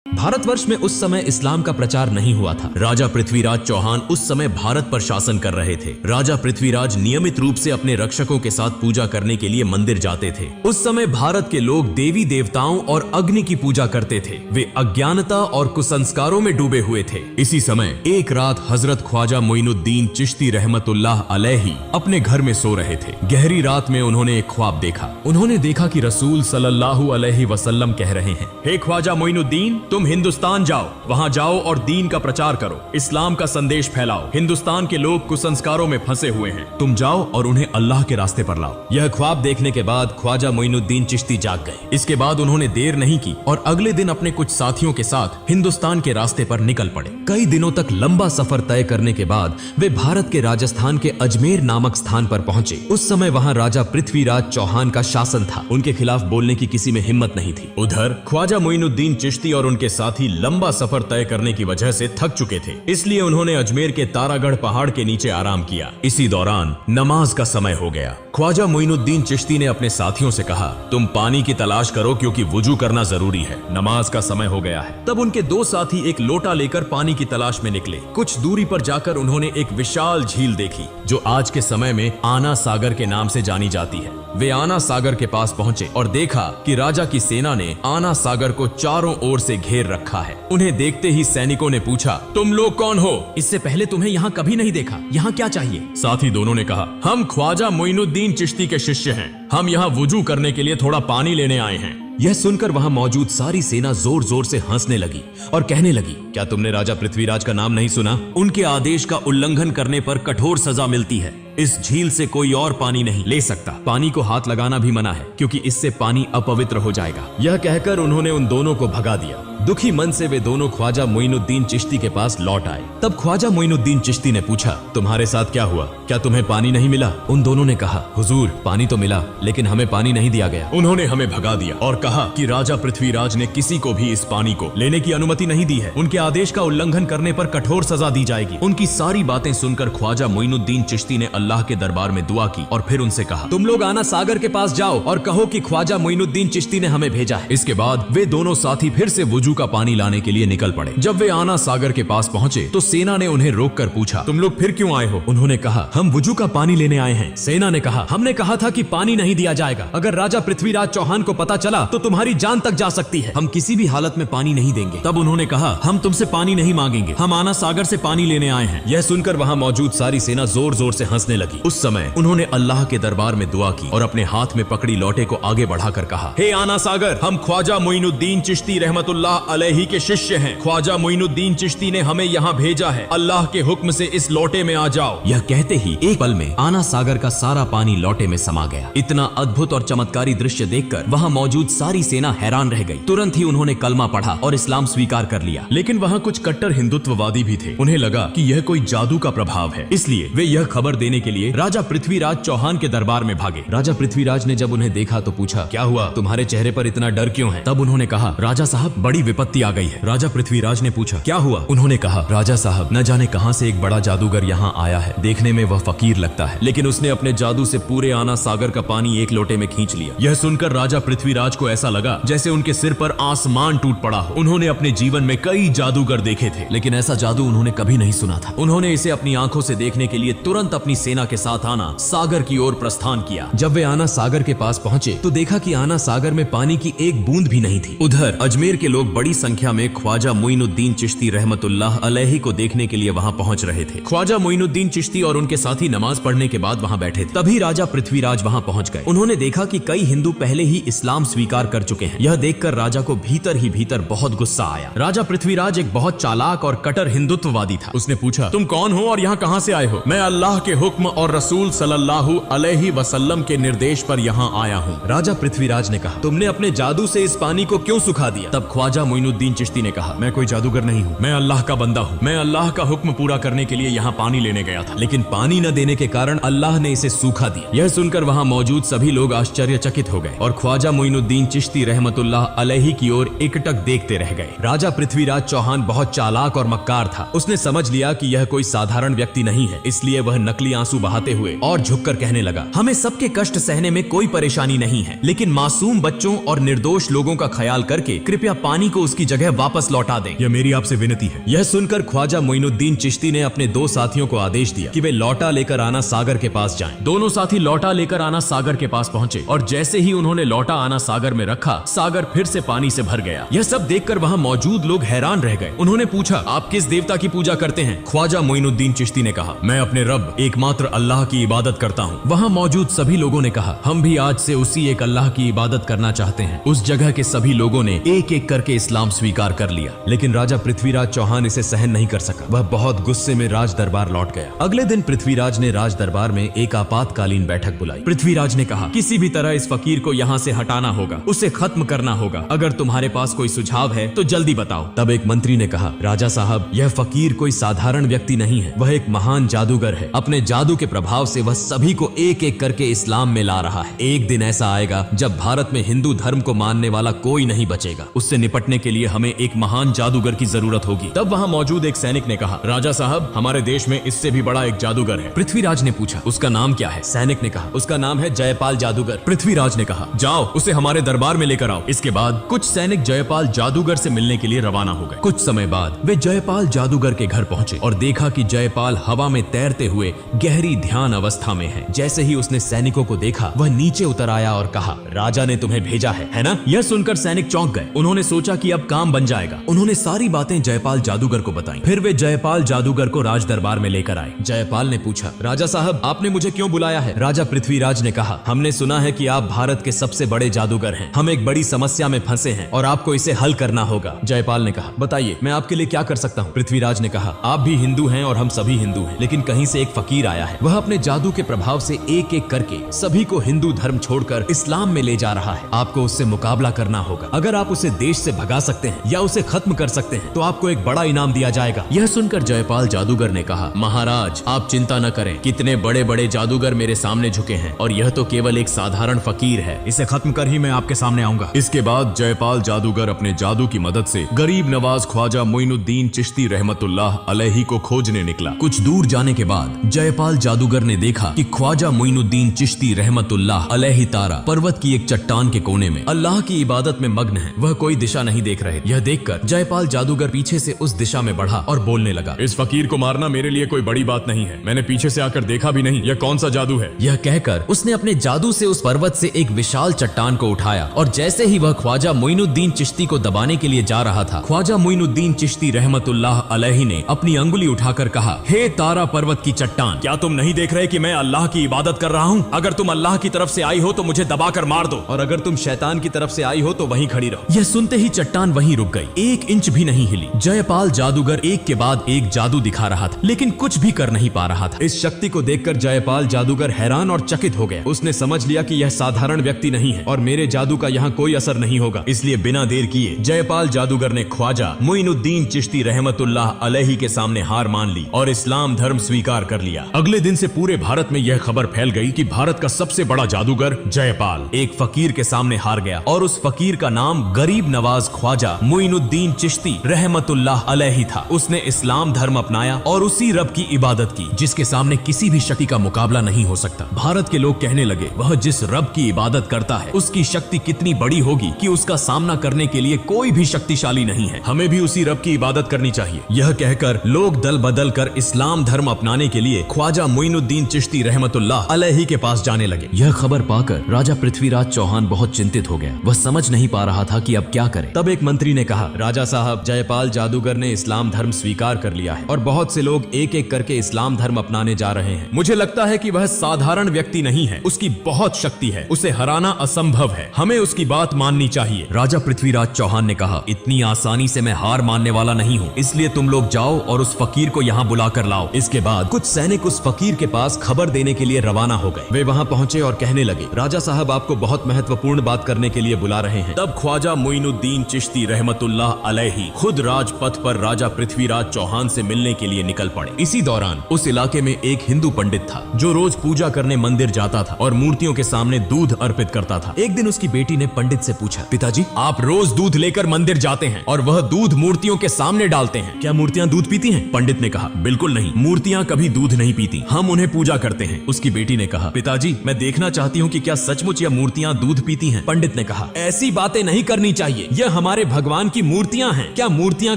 भारतवर्ष में उस समय इस्लाम का प्रचार नहीं हुआ था। राजा पृथ्वीराज चौहान उस समय भारत पर शासन कर रहे थे। राजा पृथ्वीराज नियमित रूप से अपने रक्षकों के साथ पूजा करने के लिए मंदिर जाते थे। उस समय भारत के लोग देवी देवताओं और अग्नि की पूजा करते थे। वे अज्ञानता और कुसंस्कारों में डूबे हुए थे। इसी समय एक रात हजरत ख्वाजा मोइनुद्दीन चिश्ती रहमतुल्लाह अलैहि अपने घर में सो रहे थे। गहरी रात में उन्होंने एक ख्वाब देखा। उन्होंने देखा कि रसूल सल्लल्लाहु अलैहि वसल्लम कह रहे हैं, हे ख्वाजा मोइनुद्दीन, तुम हिंदुस्तान जाओ, वहां जाओ और दीन का प्रचार करो, इस्लाम का संदेश फैलाओ। हिंदुस्तान के लोग कुसंस्कारों में फंसे हुए हैं, तुम जाओ और उन्हें अल्लाह के रास्ते पर लाओ। यह ख्वाब देखने के बाद ख्वाजा मोइनुद्दीन चिश्ती जाग गए। इसके बाद उन्होंने देर नहीं की और अगले दिन अपने कुछ साथियों के साथ हिंदुस्तान के रास्ते पर निकल पड़े। कई दिनों तक लंबा सफर तय करने के बाद वे भारत के राजस्थान के अजमेर नामक स्थान पर पहुंचे। उस समय वहां राजा पृथ्वीराज चौहान का शासन था। उनके खिलाफ बोलने की किसी में हिम्मत नहीं थी। उधर ख्वाजा मोइनुद्दीन चिश्ती और उनके साथी लंबा सफर तय करने की वजह से थक चुके थे, इसलिए उन्होंने अजमेर के तारागढ़ पहाड़ के नीचे आराम किया। इसी दौरान नमाज का समय हो गया। ख्वाजा मोइनुद्दीन चिश्ती ने अपने साथियों से कहा, तुम पानी की तलाश करो क्योंकि वुजू करना जरूरी है, नमाज का समय हो गया है। तब उनके दो साथी एक लोटा लेकर पानी की तलाश में निकले। कुछ दूरी पर जाकर उन्होंने एक विशाल झील देखी जो आज के समय में आना सागर के नाम से जानी जाती है। वे आना सागर के पास पहुंचे और देखा कि राजा की सेना ने आना सागर को चारों ओर से घेर रखा है। उन्हें देखते ही सैनिकों ने पूछा, तुम लोग कौन हो? इससे पहले तुम्हें यहाँ कभी नहीं देखा, यहाँ क्या चाहिए? साथी दोनों ने कहा, हम ख्वाजा मोइनुद्दीन चिश्ती के शिष्य हैं, हम यहाँ वुजू करने के लिए थोड़ा पानी लेने आए हैं। यह सुनकर वहां मौजूद सारी सेना जोर जोर से हंसने लगी और कहने लगी, क्या तुमने राजा पृथ्वीराज का नाम नहीं सुना? उनके आदेश का उल्लंघन करने पर कठोर सजा मिलती है। इस झील से कोई और पानी नहीं ले सकता। पानी को हाथ लगाना भी मना है क्योंकि इससे पानी अपवित्र हो जाएगा। यह कहकर उन्होंने उन दोनों को भगा दिया। दुखी मन से वे दोनों ख्वाजा मोइनुद्दीन चिश्ती के पास लौट आए। तब ख्वाजा मोइनुद्दीन चिश्ती ने पूछा, तुम्हारे साथ क्या हुआ? क्या तुम्हें पानी नहीं मिला? उन दोनों ने कहा, हुजूर, पानी तो मिला लेकिन हमें पानी नहीं दिया गया। उन्होंने हमें भगा दिया और कहा कि राजा पृथ्वीराज ने किसी को भी इस पानी को लेने की अनुमति नहीं दी है। उनके आदेश का उल्लंघन करने पर कठोर सजा दी जाएगी। उनकी सारी बातें सुनकर ख्वाजा मोइनुद्दीन चिश्ती ने अल्लाह के दरबार में दुआ की और फिर उनसे कहा, तुम लोग आना सागर के पास जाओ और कहो कि ख्वाजा मोइनुद्दीन चिश्ती ने हमें भेजा है। इसके बाद वे दोनों साथी फिर से वुजू का पानी लाने के लिए निकल पड़े। जब वे आना सागर के पास पहुंचे तो सेना ने उन्हें रोककर पूछा, तुम लोग फिर क्यों आए हो? उन्होंने कहा, हम वुजू का पानी लेने आए हैं। सेना ने कहा, हमने कहा था कि पानी नहीं दिया जाएगा। अगर राजा पृथ्वीराज चौहान को पता चला तो तुम्हारी जान तक जा सकती है। हम किसी भी हालत में पानी नहीं देंगे। तब उन्होंने कहा, हम तुमसे पानी नहीं मांगेंगे, हम आना सागर से पानी लेने आए हैं। यह सुनकर वहां मौजूद सारी सेना जोर जोर से हंसने लगी। उस समय उन्होंने अल्लाह के दरबार में दुआ की और अपने हाथ में पकड़ी लोटे को आगे बढ़ाकर कहा, हे आना सागर, हम ख्वाजा मोइनुद्दीन चिश्ती रहमतुल्लाह अलैहि के शिष्य हैं। ख्वाजा मोइनुद्दीन चिश्ती ने हमें यहाँ भेजा है। अल्लाह के हुक्म से इस लोटे में आ जाओ। यह कहते ही एक पल में आना सागर का सारा पानी लोटे में समा गया। इतना अद्भुत और चमत्कारी दृश्य देखकर वहाँ मौजूद सारी सेना हैरान रह गई। तुरंत ही उन्होंने कलमा पढ़ा और इस्लाम स्वीकार कर लिया। लेकिन वहाँ कुछ कट्टर हिंदुत्ववादी भी थे। उन्हें लगा कि यह कोई जादू का प्रभाव है, इसलिए वे यह खबर देने के लिए राजा पृथ्वीराज चौहान के दरबार में भागे। राजा पृथ्वीराज ने जब उन्हें देखा तो पूछा, क्या हुआ? तुम्हारे चेहरे पर इतना डर क्यों है? तब उन्होंने कहा, राजा साहब, बड़ी विपत्ति आ गई है। राजा पृथ्वीराज ने पूछा, क्या हुआ? उन्होंने कहा, राजा साहब, न जाने कहां से एक बड़ा जादूगर यहाँ आया है। देखने में वह फकीर लगता है, लेकिन उसने अपने जादू से पूरे आना सागर का पानी एक लोटे में खींच लिया। यह सुनकर राजा पृथ्वीराज को ऐसा लगा जैसे उनके सिर पर आसमान टूट पड़ा हो। उन्होंने अपने जीवन में कई जादूगर देखे थे, लेकिन ऐसा जादू उन्होंने कभी नहीं सुना था। उन्होंने इसे अपनी आंखों से देखने के लिए तुरंत अपनी सेना के साथ आना सागर की ओर प्रस्थान किया। जब वे आना सागर के पास पहुंचे तो देखा कि आना सागर में पानी की एक बूंद भी नहीं थी। उधर अजमेर के लोग बड़ी संख्या में ख्वाजा मोइनुद्दीन चिश्ती रहमतुल्लाह अलैहि को देखने के लिए वहां पहुंच रहे थे। ख्वाजा मोइनुद्दीन चिश्ती और उनके साथी नमाज पढ़ने के बाद वहां बैठे थे। तभी राजा पृथ्वीराज वहां पहुंच गए। उन्होंने देखा कि कई हिंदू पहले ही इस्लाम स्वीकार कर चुके हैं। यह देखकर राजा को भीतर ही भीतर बहुत गुस्सा आया। राजा पृथ्वीराज एक बहुत चालाक और कट्टर हिंदुत्ववादी था। उसने पूछा, तुम कौन हो और यहाँ कहाँ से आए हो? मैं अल्लाह के हुक्म और रसूल सल्लल्लाहु अलैहि वसल्लम के निर्देश पर यहाँ आया हूँ। राजा पृथ्वीराज ने कहा, तुमने अपने जादू से इस पानी को क्यों सुखा दिया? तब ख्वाजा मोइनुद्दीन चिश्ती ने कहा, मैं कोई जादूगर नहीं हूँ, मैं अल्लाह का बंदा हूँ। मैं अल्लाह का हुक्म पूरा करने के लिए यहाँ पानी लेने गया था, लेकिन पानी न देने के कारण अल्लाह ने इसे सूखा दिया। यह सुनकर वहाँ मौजूद सभी लोग आश्चर्यचकित हो गए और ख्वाजा मोइनुद्दीन चिश्ती रहमतुल्लाह अलैहि की ओर एकटक देखते रह गए। राजा पृथ्वीराज चौहान बहुत चालाक और मक्कार था। उसने समझ लिया कि यह कोई साधारण व्यक्ति नहीं है, इसलिए वह नकली आंसू बहाते हुए और झुककर कहने लगा, हमें सबके कष्ट सहने में कोई परेशानी नहीं है, लेकिन मासूम बच्चों और निर्दोष लोगों का ख्याल करके कृपया पानी को को उसकी जगह वापस लौटा दें। यह मेरी आपसे विनती है। यह सुनकर ख्वाजा मोइनुद्दीन चिश्ती ने अपने 2 साथियों को आदेश दिया कि वे लौटा लेकर आना सागर के पास जाएं। दोनों साथी लौटा लेकर आना सागर के पास पहुंचे और जैसे ही उन्होंने लौटा आना सागर में रखा, सागर फिर से पानी से भर गया। यह सब देखकर वहां मौजूद लोग हैरान रह गए। उन्होंने पूछा, आप किस देवता की पूजा करते हैं? ख्वाजा मोइनुद्दीन चिश्ती ने कहा, मैं अपने रब एकमात्र अल्लाह की इबादत करता हूँ। वहाँ मौजूद सभी लोगों ने कहा, हम भी आज से उसी एक अल्लाह की इबादत करना चाहते हैं। उस जगह के सभी लोगों ने एक एक करके इस्लाम स्वीकार कर लिया, लेकिन राजा पृथ्वीराज चौहान इसे सहन नहीं कर सका। वह बहुत गुस्से में राज दरबार लौट गया। अगले दिन पृथ्वीराज ने राज दरबार में एक आपातकालीन बैठक बुलाई। पृथ्वीराज ने कहा, किसी भी तरह इस फकीर को यहाँ से हटाना होगा, उसे खत्म करना होगा। अगर तुम्हारे पास कोई सुझाव है तो जल्दी बताओ। तब एक मंत्री ने कहा, राजा साहब, यह फकीर कोई साधारण व्यक्ति नहीं है, वह एक महान जादूगर है। अपने जादू के प्रभाव से वह सभी को एक एक करके इस्लाम में ला रहा है। एक दिन ऐसा आएगा जब भारत में हिंदू धर्म को मानने वाला कोई नहीं बचेगा। उससे निपटने के लिए हमें एक महान जादूगर की जरूरत होगी। तब वहाँ मौजूद एक सैनिक ने कहा, राजा साहब, हमारे देश में इससे भी बड़ा एक जादूगर है। पृथ्वीराज ने पूछा, उसका नाम क्या है? सैनिक ने कहा, उसका नाम है जयपाल जादूगर। पृथ्वीराज ने कहा, जाओ उसे हमारे दरबार में लेकर आओ। इसके बाद कुछ सैनिक जयपाल जादूगर से मिलने के लिए रवाना हो गए। कुछ समय बाद वे जयपाल जादूगर के घर पहुंचे और देखा कि जयपाल हवा में तैरते हुए गहरी ध्यान अवस्था में है। जैसे ही उसने सैनिकों को देखा, वह नीचे उतर आया और कहा, राजा ने तुम्हें भेजा है ना? यह सुनकर सैनिक चौंक गए। उन्होंने सोचा कि अब काम बन जाएगा। उन्होंने सारी बातें जयपाल जादूगर को बताई। फिर वे जयपाल जादूगर को राज दरबार में लेकर आए। जयपाल ने पूछा, राजा साहब, आपने मुझे क्यों बुलाया है? राजा पृथ्वीराज ने कहा, हमने सुना है कि आप भारत के सबसे बड़े जादूगर हैं। हम एक बड़ी समस्या में फंसे हैं और आपको इसे हल करना होगा। जयपाल ने कहा, बताइए, मैं आपके लिए क्या कर सकता हूँ? पृथ्वीराज ने कहा, आप भी हिंदू हैं और हम सभी हिंदू हैं, लेकिन कहीं से एक फकीर आया है। वह अपने जादू के प्रभाव से एक एक करके सभी को हिंदू धर्म छोड़कर इस्लाम में ले जा रहा है। आपको उससे मुकाबला करना होगा। अगर आप उसे देश से भगा सकते हैं या उसे खत्म कर सकते हैं तो आपको एक बड़ा इनाम दिया जाएगा। यह सुनकर जयपाल जादूगर ने कहा, महाराज, आप चिंता न करें। कितने बड़े बड़े जादूगर मेरे सामने झुके हैं और यह तो केवल एक साधारण फकीर है। इसे खत्म कर ही मैं आपके सामने आऊंगा। इसके बाद जयपाल जादूगर अपने जादू की मदद से गरीब नवाज ख्वाजा मोइनुद्दीन चिश्ती रहमतुल्लाह अलैहि को खोजने निकला। कुछ दूर जाने के बाद जयपाल जादूगर ने देखा कि ख्वाजा मोइनुद्दीन चिश्ती रहमतुल्लाह अलैहि तारा पर्वत की एक चट्टान के कोने में अल्लाह की इबादत में मग्न है। वह कोई दिशा नहीं देख रहे। यह देखकर जयपाल जादूगर पीछे से उस दिशा में बढ़ा और बोलने लगा, इस फकीर को मारना मेरे लिए कोई बड़ी बात नहीं है। मैंने पीछे से आकर देखा भी नहीं, यह कौन सा जादू है? यह कहकर उसने अपने जादू से उस पर्वत से एक विशाल चट्टान को उठाया और जैसे ही वह ख्वाजा मोइनुद्दीन चिश्ती को दबाने के लिए जा रहा था, ख्वाजा मोइनुद्दीन चिश्ती रहमतुल्लाह अलैहि ने अपनी अंगुली उठाकर कहा, हे तारा पर्वत की चट्टान, क्या तुम नहीं देख रहे कि मैं अल्लाह की इबादत कर रहा हूँ? अगर तुम अल्लाह की तरफ से आई हो तो मुझे दबाकर मार दो, और अगर तुम शैतान की तरफ से आई हो तो वहीं खड़ी रहो। यह सुनते ही चट्टान वहीं रुक गई, 1 इंच भी नहीं हिली। जयपाल जादूगर एक के बाद एक जादू दिखा रहा था, लेकिन कुछ भी कर नहीं पा रहा था। इस शक्ति को देखकर जयपाल जादूगर हैरान और चकित हो गया। उसने समझ लिया कि यह साधारण व्यक्ति नहीं है और मेरे जादू का यहाँ कोई असर नहीं होगा। इसलिए बिना देर किए जयपाल जादूगर ने ख्वाजा मोइनुद्दीन चिश्ती रहमतुल्लाह अलैहि के सामने हार मान ली और इस्लाम धर्म स्वीकार कर लिया। अगले दिन से पूरे भारत में यह खबर फैल गई कि भारत का सबसे बड़ा जादूगर जयपाल एक फकीर के सामने हार गया और उस फकीर का नाम गरीब नवाज ख्वाजा मोइनुद्दीन चिश्ती रहमतुल्लाह अलैहि था। उसने इस्लाम धर्म अपनाया और उसी रब की इबादत की जिसके सामने किसी भी शक्ति का मुकाबला नहीं हो सकता। भारत के लोग कहने लगे, वह जिस रब की इबादत करता है उसकी शक्ति कितनी बड़ी होगी कि उसका सामना करने के लिए कोई भी शक्तिशाली नहीं है। हमें भी उसी रब की इबादत करनी चाहिए। यह कहकर लोग दल बदल कर इस्लाम धर्म अपनाने के लिए ख्वाजा मोइनुद्दीन चिश्ती रहमतुल्लाह अलैहि के पास जाने लगे। यह खबर पाकर राजा पृथ्वीराज चौहान बहुत चिंतित हो गया। वह समझ नहीं पा रहा था कि अब क्या करे। तब एक मंत्री ने कहा, राजा साहब, जयपाल जादूगर ने इस्लाम धर्म स्वीकार कर लिया है और बहुत से लोग एक एक करके इस्लाम धर्म अपनाने जा रहे हैं। मुझे लगता है कि वह साधारण व्यक्ति नहीं है, उसकी बहुत शक्ति है, उसे हराना असंभव है। हमें उसकी बात माननी चाहिए। राजा पृथ्वीराज चौहान ने कहा, इतनी आसानी से मैं हार मानने वाला नहीं हूँ, इसलिए तुम लोग जाओ और उस फकीर को यहाँ बुला कर लाओ। इसके बाद कुछ सैनिक उस फकीर के पास खबर देने के लिए रवाना हो गए। वे वहाँ पहुँचे और कहने लगे, राजा साहब आपको बहुत महत्वपूर्ण बात करने के लिए बुला रहे हैं। तब ख्वाजा मोइनुद्दीन चिश्ती रहमतुल्लाह अलैहि खुद राजपथ पर राजा पृथ्वीराज चौहान से मिलने के लिए निकल पड़े। इसी दौरान उस इलाके में एक हिंदू पंडित था जो रोज पूजा करने मंदिर जाता था और मूर्तियों के सामने दूध अर्पित करता था। एक दिन उसकी बेटी ने पंडित से पूछा, पिताजी, आप रोज दूध लेकर मंदिर जाते हैं और वह दूध मूर्तियों के सामने डालते हैं, क्या मूर्तियां दूध पीती हैं? पंडित ने कहा, बिल्कुल नहीं, मूर्तियां कभी दूध नहीं पीती, हम उन्हें पूजा करते हैं। उसकी बेटी ने कहा, पिताजी, मैं देखना चाहती हूँ कि क्या सचमुच यह मूर्तियां दूध पीती हैं? पंडित ने कहा, ऐसी बातें नहीं करनी चाहिए, यह हमारी हमारे भगवान की मूर्तियां हैं। क्या मूर्तियां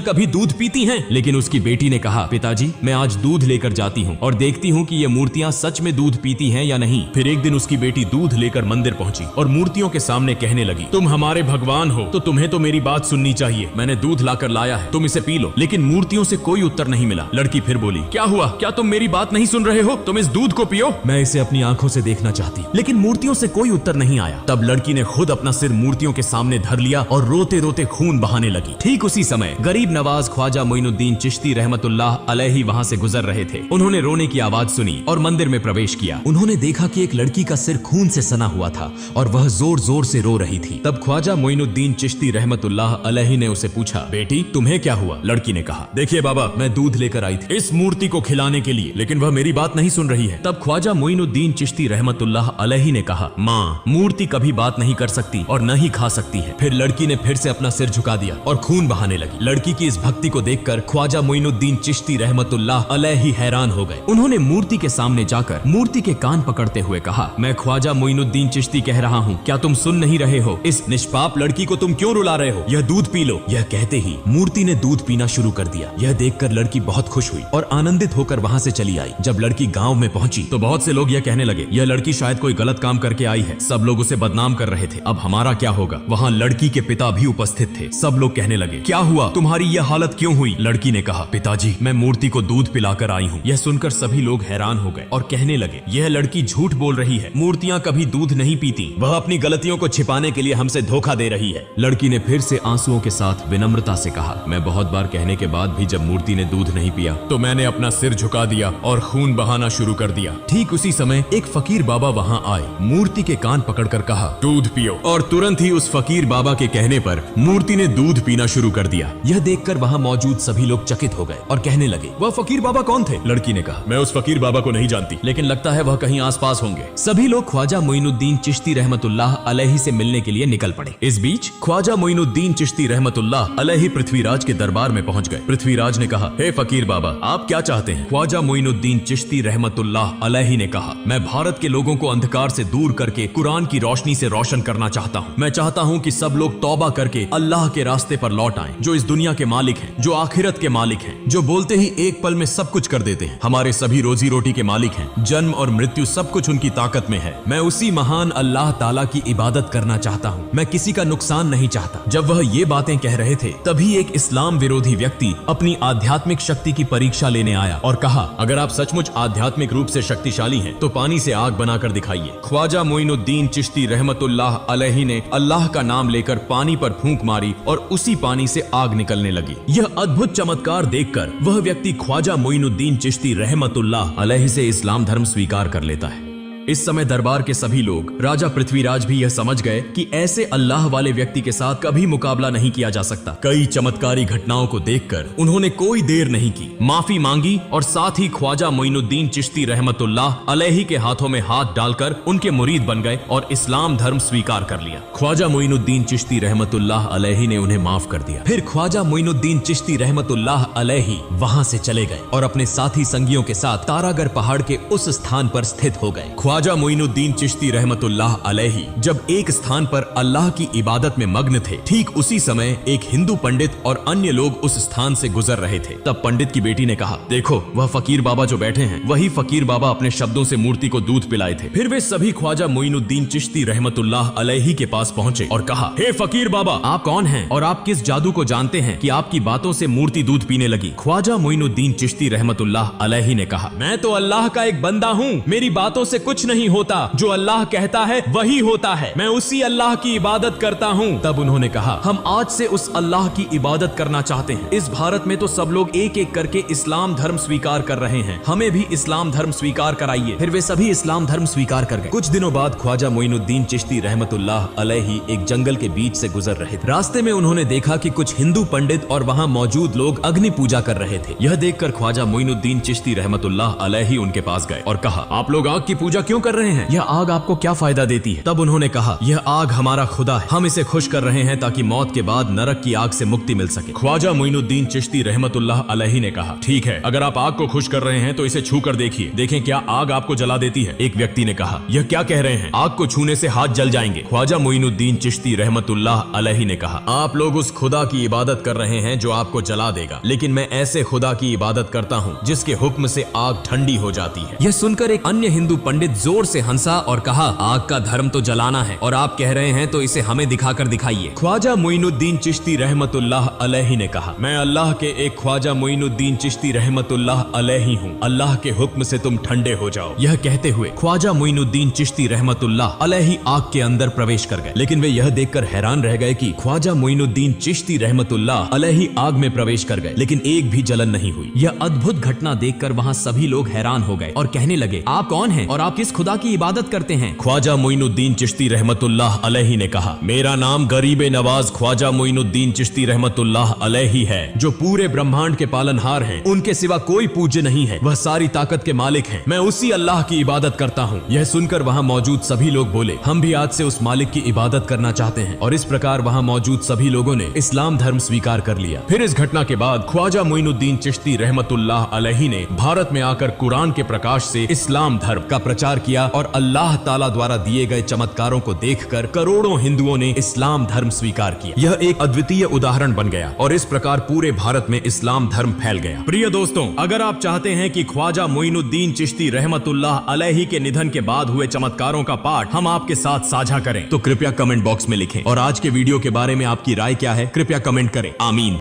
कभी दूध पीती हैं? लेकिन उसकी बेटी ने कहा, पिताजी मैं आज दूध लेकर जाती हूँ और देखती हूँ कि ये मूर्तियां सच में दूध पीती हैं या नहीं। फिर एक दिन उसकी बेटी दूध लेकर मंदिर पहुंची और मूर्तियों के सामने कहने लगी, तुम हमारे भगवान हो तो तुम्हें तो मेरी बात सुननी चाहिए। मैंने दूध लाकर लाया है, तुम इसे पी लो। लेकिन मूर्तियों से कोई उत्तर नहीं मिला। लड़की फिर बोली, क्या हुआ? क्या तुम मेरी बात नहीं सुन रहे हो? तुम इस दूध को पियो, मैं इसे अपनी आंखों से देखना चाहती। लेकिन मूर्तियों से कोई उत्तर नहीं आया। तब लड़की ने खुद अपना सिर मूर्तियों के सामने धर लिया और रोते रोते खून बहाने लगी। ठीक उसी समय गरीब नवाज ख्वाजा मोइनुद्दीन चिश्ती रहमतुल्लाह अलैहि वहां से गुजर रहे थे। उन्होंने रोने की आवाज सुनी और मंदिर में प्रवेश किया। उन्होंने देखा कि एक लड़की का सिर खून से सना हुआ था और वह जोर जोर से रो रही थी। तब ख्वाजा मोइनुद्दीन चिश्ती रहमतुल्लाह अलैहि ने उसे पूछा, बेटी तुम्हें क्या हुआ? लड़की ने कहा, देखिए बाबा, मैं दूध लेकर आई थी इस मूर्ति को खिलाने के लिए, लेकिन वह मेरी बात नहीं सुन रही है। तब ख्वाजा मोइनुद्दीन चिश्ती रहमतुल्लाह अलैहि ने कहा, माँ, मूर्ति कभी बात नहीं कर सकती और न ही खा सकती है। फिर लड़की ने फिर से अपना सिर झुका दिया और खून बहाने लगी। लड़की की इस भक्ति को देखकर ख्वाजा मोइनुद्दीन चिश्ती रहमतुल्लाह अलैहि हैरान हो गए। उन्होंने मूर्ति के सामने जाकर मूर्ति के कान पकड़ते हुए कहा, मैं ख्वाजा मोइनुद्दीन चिश्ती कह रहा हूँ, क्या तुम सुन नहीं रहे हो? इस निष्पाप लड़की को तुम क्यों रुला रहे हो? यह दूध पी लो। यह कहते ही मूर्ति ने दूध पीना शुरू कर दिया। यह देखकर लड़की बहुत खुश हुई और आनंदित होकर वहाँ से चली आई। जब लड़की गाँव में पहुंची तो बहुत से लोग यह कहने लगे, यह लड़की शायद कोई गलत काम करके आई है। सब लोग उसे बदनाम कर रहे थे। अब हमारा क्या होगा? वहाँ लड़की के पिता भी उपस्थित थे। सब लोग कहने लगे, क्या हुआ? तुम्हारी यह हालत क्यों हुई? लड़की ने कहा, पिताजी मैं मूर्ति को दूध पिलाकर आई हूँ। यह सुनकर सभी लोग हैरान हो गए और कहने लगे, यह लड़की झूठ बोल रही है, मूर्तियाँ कभी दूध नहीं पीती। वह अपनी गलतियों को छिपाने के लिए हमसे धोखा दे रही है। लड़की ने फिर से आंसुओं के साथ विनम्रता से कहा, मैं बहुत बार कहने के बाद भी जब मूर्ति ने दूध नहीं पिया तो मैंने अपना सिर झुका दिया और खून बहाना शुरू कर दिया। ठीक उसी समय एक फकीर बाबा वहाँ आए, मूर्ति के कान पकड़कर कहा, दूध पियो। और तुरंत ही उस फकीर बाबा के कहने पर मूर्ति ने दूध पीना शुरू कर दिया। यह देखकर वहाँ मौजूद सभी लोग चकित हो गए और कहने लगे, वह फकीर बाबा कौन थे? लड़की ने कहा, मैं उस फकीर बाबा को नहीं जानती, लेकिन लगता है वह कहीं आसपास होंगे। सभी लोग ख्वाजा मोइनुद्दीन चिश्ती रहमतुल्लाह अलैहि से मिलने के लिए निकल पड़े। इस बीच ख्वाजा मोइनुद्दीन चिश्ती रहमतुल्लाह अलैहि पृथ्वीराज के दरबार में पहुंच गए। पृथ्वीराज ने कहा, हे फकीर बाबा, आप क्या चाहते हैं? ख्वाजा मोइनुद्दीन चिश्ती रहमतुल्लाह अलैहि ने कहा, मैं भारत के लोगों को अंधकार से दूर करके कुरान की रोशनी से रोशन करना चाहता हूँ। मैं चाहता हूँ कि सब लोग तौबा करके अल्लाह के रास्ते पर लौट आएं, जो इस दुनिया के मालिक हैं, जो आखिरत के मालिक हैं, जो बोलते ही एक पल में सब कुछ कर देते हैं। हमारे सभी रोजी रोटी के मालिक हैं। जन्म और मृत्यु सब कुछ उनकी ताकत में है। मैं उसी महान अल्लाह ताला की इबादत करना चाहता हूँ। मैं किसी का नुकसान नहीं चाहता। जब वह ये बातें कह रहे थे तभी एक इस्लाम विरोधी व्यक्ति अपनी आध्यात्मिक शक्ति की परीक्षा लेने आया और कहा, अगर आप सचमुच आध्यात्मिक रूप से शक्तिशाली हैं तो पानी से आग बनाकर दिखाइए। ख्वाजा मोइनुद्दीन चिश्ती रहमतुल्लाह अलैहि ने अल्लाह का नाम लेकर पानी पर फूंक मारी और उसी पानी से आग निकलने लगी। यह अद्भुत चमत्कार देखकर वह व्यक्ति ख्वाजा मोइनुद्दीन चिश्ती रहमतुल्लाह अलैहि से इस्लाम धर्म स्वीकार कर लेता है। इस समय दरबार के सभी लोग, राजा पृथ्वीराज भी यह समझ गए कि ऐसे अल्लाह वाले व्यक्ति के साथ कभी मुकाबला नहीं किया जा सकता। कई चमत्कारी घटनाओं को देखकर उन्होंने कोई देर नहीं की, माफी मांगी और साथ ही ख्वाजा मोइनुद्दीन चिश्ती रहमतुल्लाह अलैहि के हाथों में हाथ डालकर उनके मुरीद बन गए और इस्लाम धर्म स्वीकार कर लिया। ख्वाजा मोइनुद्दीन चिश्ती रहमतुल्लाह अलैहि ने उन्हें माफ कर दिया। फिर ख्वाजा मोइनुद्दीन चिश्ती रहमतुल्लाह अलैहि वहां से चले गए और अपने साथी संगियों के साथ तारागढ़ पहाड़ के उस स्थान पर स्थित हो गए। ख्वाजा मोइनुद्दीन चिश्ती रहमतुल्लाह अलैहि जब एक स्थान पर अल्लाह की इबादत में मग्न थे, ठीक उसी समय एक हिंदू पंडित और अन्य लोग उस स्थान से गुजर रहे थे। तब पंडित की बेटी ने कहा, देखो वह फकीर बाबा जो बैठे हैं, वही फकीर बाबा अपने शब्दों से मूर्ति को दूध पिलाए थे। फिर वे सभी ख्वाजा मोइनुद्दीन चिश्ती रहमतुल्लाह अलैहि के पास पहुंचे और कहा, हे फकीर बाबा, आप कौन हैं और आप किस जादू को जानते हैं कि आपकी बातों से मूर्ति दूध पीने लगी? ख्वाजा मोइनुद्दीन चिश्ती रहमतुल्लाह अलैहि ने कहा, मैं तो अल्लाह का एक बंदा हूँ, मेरी बातों से कुछ नहीं होता, जो अल्लाह कहता है वही होता है, मैं उसी अल्लाह की इबादत करता हूँ। तब उन्होंने कहा, हम आज से उस अल्लाह की इबादत करना चाहते हैं। इस भारत में तो सब लोग एक एक करके इस्लाम धर्म स्वीकार कर रहे हैं, हमें भी इस्लाम धर्म स्वीकार कराइए। फिर वे सभी इस्लाम धर्म स्वीकार कर गए। कुछ दिनों बाद ख्वाजा मोइनुद्दीन चिश्ती रहमतुल्लाह अलैहि एक जंगल के बीच से गुजर रहे थे। रास्ते में उन्होंने देखा कि कुछ हिंदू पंडित और वहाँ मौजूद लोग अग्नि पूजा कर रहे थे। यह देखकर ख्वाजा मोइनुद्दीन चिश्ती रहमतुल्लाह अलैहि उनके पास गए और कहा, आप लोग आग की पूजा क्यों क्यों कर रहे हैं? यह आग आपको क्या फायदा देती है? तब उन्होंने कहा, यह आग हमारा खुदा है, हम इसे खुश कर रहे हैं ताकि मौत के बाद नरक की आग से मुक्ति मिल सके। ख्वाजा मोइनुद्दीन चिश्ती रहमतुल्लाह अलैहि ने कहा, ठीक है, अगर आप आग को खुश कर रहे हैं तो इसे छू कर देखिए, देखें क्या आग आपको जला देती है। एक व्यक्ति ने कहा, यह क्या कह रहे हैं, आग को छूने से हाथ जल जाएंगे। ख्वाजा मोइनुद्दीन चिश्ती रहमतुल्लाह अलैहि ने कहा, आप लोग उस खुदा की इबादत कर रहे हैं जो आपको जला देगा, लेकिन मैं ऐसे खुदा की इबादत करता हूँ जिसके हुक्म से आग ठंडी हो जाती है। यह सुनकर एक अन्य हिंदू पंडित जोर से हंसा और कहा, आग का धर्म तो जलाना है और आप कह रहे हैं तो इसे हमें दिखाकर दिखाइए। ख्वाजा मोइनुद्दीन चिश्ती रहमतुल्लाह अलैहि ने कहा, मैं अल्लाह के एक ख्वाजा मोइनुद्दीन चिश्ती रहमतुल्लाह अलैहि हूँ, अल्लाह के हुक्म से तुम ठंडे हो जाओ। यह कहते हुए ख्वाजा मोइनुद्दीन चिश्ती रहमतुल्लाह अलैहि आग के अंदर प्रवेश कर गए, लेकिन वे यह देखकर हैरान रह गए कि ख्वाजा मोइनुद्दीन चिश्ती रहमतुल्लाह अलैहि आग में प्रवेश कर गए, लेकिन एक भी जलन नहीं हुई। यह अद्भुत घटना देखकर वहाँ सभी लोग हैरान हो गए और कहने लगे, आप कौन हैं और आप किस खुदा की इबादत करते हैं? ख्वाजा मोइनुद्दीन चिश्ती रहमतुल्लाह अलैहि ने कहा, मेरा नाम गरीबे नवाज ख्वाजा मोइनुद्दीन चिश्ती रहमतुल्लाह अलैहि है, जो पूरे ब्रह्मांड के पालनहार हैं, उनके सिवा कोई पूज्य नहीं है, वह सारी ताकत के मालिक हैं, मैं उसी अल्लाह की इबादत करता हूँ। यह सुनकर वहाँ मौजूद सभी लोग बोले, हम भी आज से उस मालिक की इबादत करना चाहते हैं, और इस प्रकार वहाँ मौजूद सभी लोगों ने इस्लाम धर्म स्वीकार कर लिया। फिर इस घटना के बाद ख्वाजा मोइनुद्दीन चिश्ती रहमतुल्लाह अलैहि ने भारत में आकर कुरान के प्रकाश से इस्लाम धर्म का प्रचार किया और अल्लाह ताला द्वारा दिए गए चमत्कारों को देखकर करोड़ों हिंदुओं ने इस्लाम धर्म स्वीकार किया। यह एक अद्वितीय उदाहरण बन गया और इस प्रकार पूरे भारत में इस्लाम धर्म फैल गया। प्रिय दोस्तों, अगर आप चाहते हैं कि ख्वाजा मोइनुद्दीन चिश्ती रहमतुल्लाह अलैहि के निधन के बाद हुए चमत्कारों का पाठ हम आपके साथ साझा करें, तो कृपया कमेंट बॉक्स में लिखें और आज के वीडियो के बारे में आपकी राय क्या है कृपया कमेंट करें। आमीन।